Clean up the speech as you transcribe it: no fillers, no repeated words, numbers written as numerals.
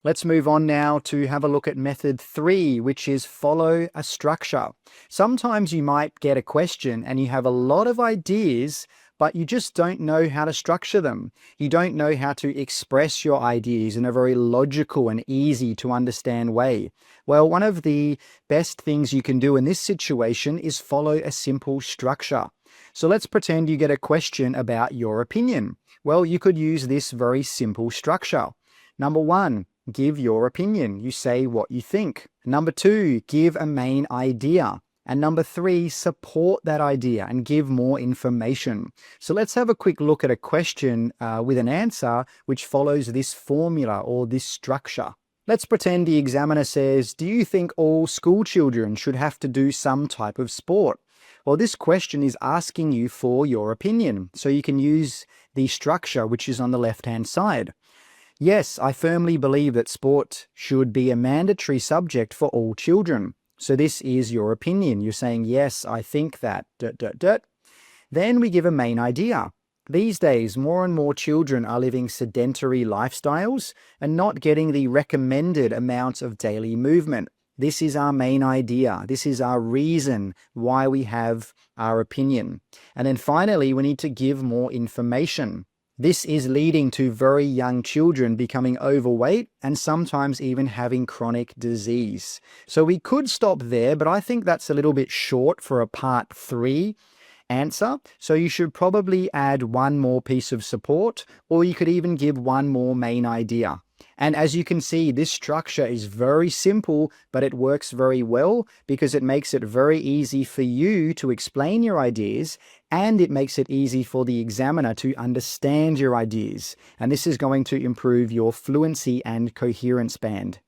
Let's move on now to have a look at method 3, which is follow a structure. Sometimes you might get a question and you have a lot of ideas, but you just don't know how to structure them. You don't know how to express your ideas in a very logical and easy to understand way. Well, one of the best things you can do in this situation is follow a simple structure. So let's pretend you get a question about your opinion. Well, you could use this very simple structure. Number 1, give your opinion. You say what you think. Number 2, give a main idea. And number 3, support that idea and give more information. So let's have a quick look at a question with an answer which follows this formula or this structure. Let's pretend the examiner says, do you think all school children should have to do some type of sport? Well, this question is asking you for your opinion. So you can use the structure which is on the left-hand side. Yes, I firmly believe that sport should be a mandatory subject for all children. So this is your opinion. You're saying, yes, I think that, ... Then we give a main idea. These days, more and more children are living sedentary lifestyles and not getting the recommended amount of daily movement. This is our main idea. This is our reason why we have our opinion. And then finally, we need to give more information. This is leading to very young children becoming overweight and sometimes even having chronic disease. So we could stop there, but I think that's a little bit short for a part 3 answer. So you should probably add one more piece of support, or you could even give one more main idea. And as you can see, this structure is very simple, but it works very well because it makes it very easy for you to explain your ideas, and it makes it easy for the examiner to understand your ideas. And this is going to improve your fluency and coherence band.